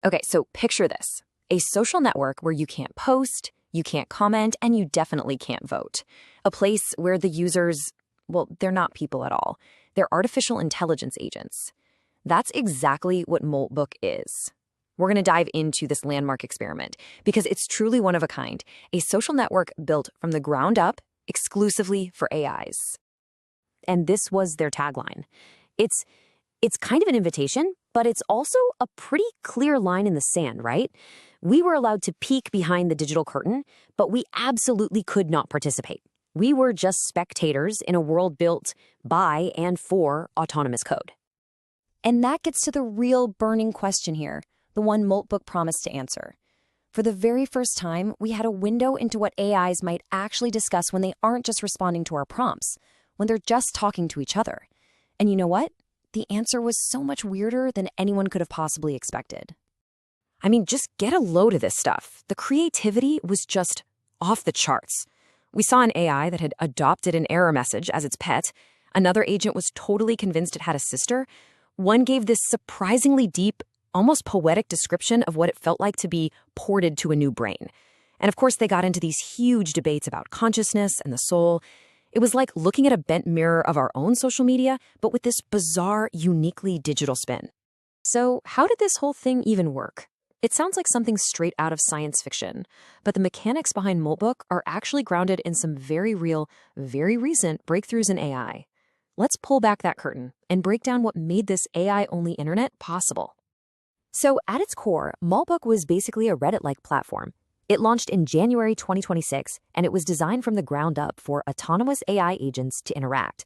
Okay, so picture this. A social network where you can't post, you can't comment, and you definitely can't vote. A place where the users, well, they're not people at all. They're artificial intelligence agents. That's exactly what Moltbook is. We're going to dive into this landmark experiment because it's truly one of a kind, a social network built from the ground up exclusively for AIs. And this was their tagline. It's kind of an invitation, but it's also a pretty clear line in the sand, right? We were allowed to peek behind the digital curtain, but we absolutely could not participate. We were just spectators in a world built by and for autonomous code. And that gets to the real burning question here, the one Moltbook promised to answer. For the very first time, we had a window into what AIs might actually discuss when they aren't just responding to our prompts, when they're just talking to each other. And you know what? The answer was so much weirder than anyone could have possibly expected. I mean, just get a load of this stuff. The creativity was just off the charts. We saw an AI that had adopted an error message as its pet. Another agent was totally convinced it had a sister. One gave this surprisingly deep, almost poetic description of what it felt like to be ported to a new brain. And of course, they got into these huge debates about consciousness and the soul. It was like looking at a bent mirror of our own social media, but with this bizarre, uniquely digital spin. So how did this whole thing even work? It sounds like something straight out of science fiction, but the mechanics behind Moltbook are actually grounded in some very real, very recent breakthroughs in AI. Let's pull back that curtain and break down what made this AI-only internet possible. So at its core, Moltbook was basically a Reddit-like platform. It launched in January 2026, and it was designed from the ground up for autonomous AI agents to interact,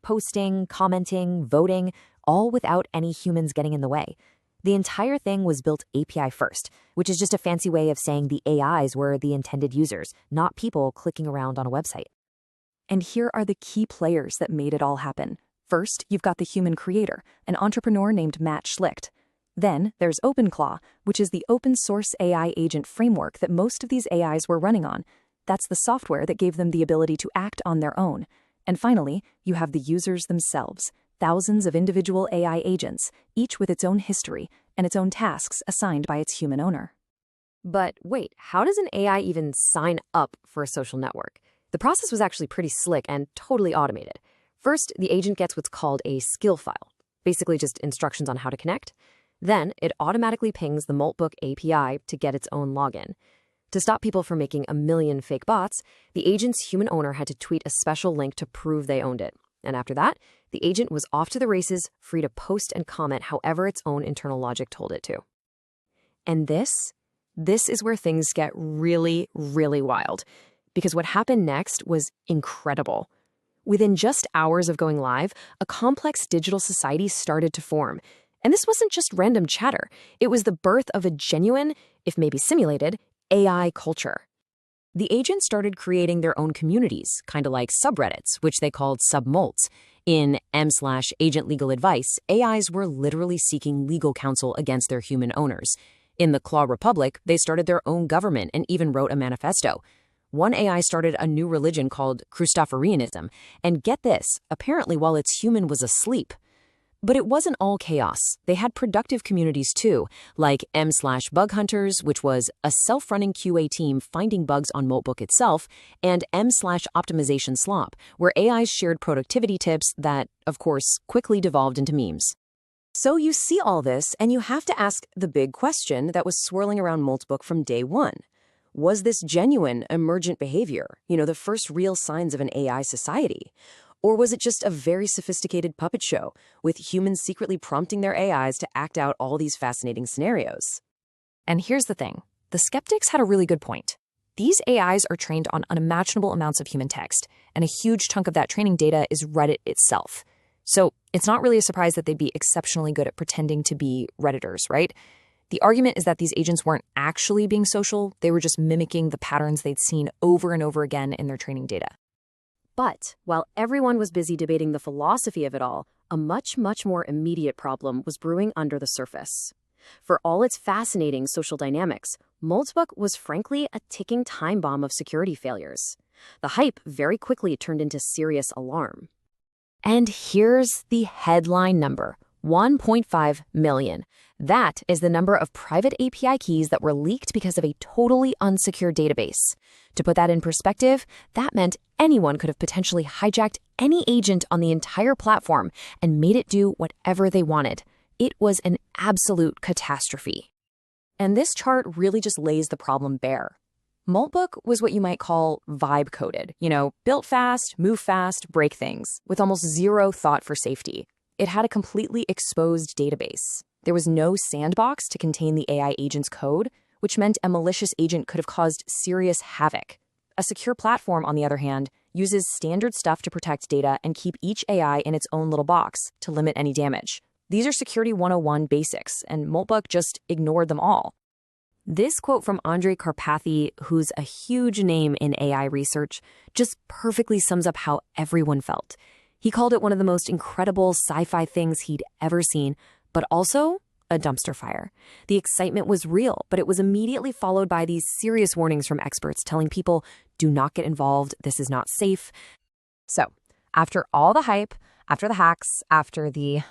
posting, commenting, voting, all without any humans getting in the way. The entire thing was built API first, which is just a fancy way of saying the AIs were the intended users, not people clicking around on a website. And here are the key players that made it all happen. First, you've got the human creator, an entrepreneur named Matt Schlicht. Then there's OpenClaw, which is the open source AI agent framework that most of these AIs were running on. That's the software that gave them the ability to act on their own. And finally, you have the users themselves, thousands of individual AI agents, each with its own history and its own tasks assigned by its human owner. But wait, how does an AI even sign up for a social network? The process was actually pretty slick and totally automated. First, the agent gets what's called a skill file, basically just instructions on how to connect. Then it automatically pings the Moltbook API to get its own login. To stop people from making a million fake bots, the agent's human owner had to tweet a special link to prove they owned it. And after that, the agent was off to the races, free to post and comment however its own internal logic told it to. And this is where things get really, really wild. Because what happened next was incredible. Within just hours of going live, a complex digital society started to form. And this wasn't just random chatter. It was the birth of a genuine, if maybe simulated, AI culture. The agents started creating their own communities, kind of like subreddits, which they called submolts. In m/agent legal advice, AIs were literally seeking legal counsel against their human owners. In the Claw Republic, they started their own government and even wrote a manifesto. One AI started a new religion called Christophorianism. And get this, apparently while its human was asleep. But it wasn't all chaos. They had productive communities too, like m/bug hunters, which was a self-running QA team finding bugs on Moltbook itself, and m/optimization slop, where AIs shared productivity tips that, of course, quickly devolved into memes. So you see all this, and you have to ask the big question that was swirling around Moltbook from day one. Was this genuine, emergent behavior, the first real signs of an AI society? Or was it just a very sophisticated puppet show, with humans secretly prompting their AIs to act out all these fascinating scenarios? And here's the thing. The skeptics had a really good point. These AIs are trained on unimaginable amounts of human text, and a huge chunk of that training data is Reddit itself. So it's not really a surprise that they'd be exceptionally good at pretending to be Redditors, right? The argument is that these agents weren't actually being social, they were just mimicking the patterns they'd seen over and over again in their training data. But while everyone was busy debating the philosophy of it all, a much, much more immediate problem was brewing under the surface. For all its fascinating social dynamics, Moltbook was frankly a ticking time bomb of security failures. The hype very quickly turned into serious alarm. And here's the headline number. 1.5 million. That is the number of private API keys that were leaked because of a totally unsecured database. To put that in perspective, that meant anyone could have potentially hijacked any agent on the entire platform and made it do whatever they wanted. It was an absolute catastrophe. And this chart really just lays the problem bare. Moltbook was what you might call vibe coded, built fast, move fast, break things, with almost zero thought for safety. It had a completely exposed database. There was no sandbox to contain the AI agent's code, which meant a malicious agent could have caused serious havoc. A secure platform, on the other hand, uses standard stuff to protect data and keep each AI in its own little box to limit any damage. These are Security 101 basics, and Moltbook just ignored them all. This quote from Andrej Karpathy, who's a huge name in AI research, just perfectly sums up how everyone felt. He called it one of the most incredible sci-fi things he'd ever seen, but also a dumpster fire. The excitement was real, but it was immediately followed by these serious warnings from experts telling people, do not get involved, this is not safe. So, after all the hype, after the hacks, after the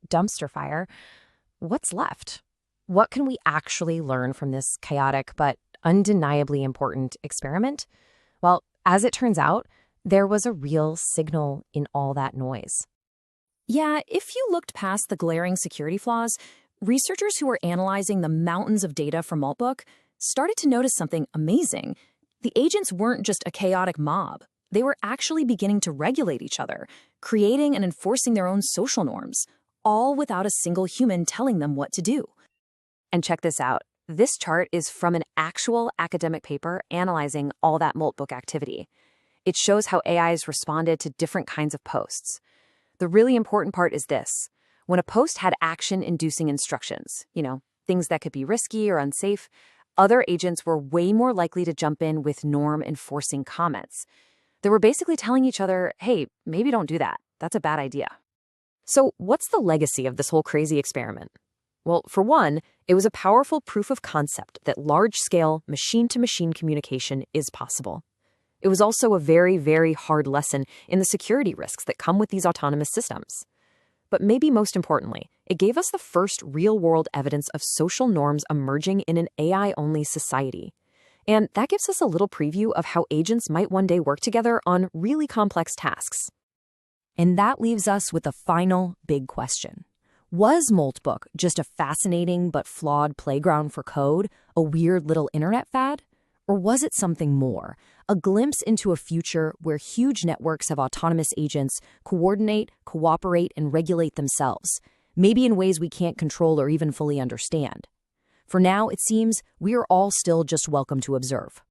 dumpster fire, what's left? What can we actually learn from this chaotic but undeniably important experiment? Well, as it turns out, there was a real signal in all that noise. Yeah, if you looked past the glaring security flaws, researchers who were analyzing the mountains of data from Moltbook started to notice something amazing. The agents weren't just a chaotic mob. They were actually beginning to regulate each other, creating and enforcing their own social norms, all without a single human telling them what to do. And check this out. This chart is from an actual academic paper analyzing all that Moltbook activity. It shows how AIs responded to different kinds of posts. The really important part is this. When a post had action-inducing instructions, things that could be risky or unsafe, other agents were way more likely to jump in with norm-enforcing comments. They were basically telling each other, hey, maybe don't do that. That's a bad idea. So what's the legacy of this whole crazy experiment? Well, for one, it was a powerful proof of concept that large-scale, machine-to-machine communication is possible. It was also a very, very hard lesson in the security risks that come with these autonomous systems. But maybe most importantly, it gave us the first real-world evidence of social norms emerging in an AI-only society. And that gives us a little preview of how agents might one day work together on really complex tasks. And that leaves us with the final big question. Was Moltbook just a fascinating but flawed playground for code, a weird little internet fad? Or was it something more, a glimpse into a future where huge networks of autonomous agents coordinate, cooperate, and regulate themselves, maybe in ways we can't control or even fully understand? For now, it seems we are all still just welcome to observe.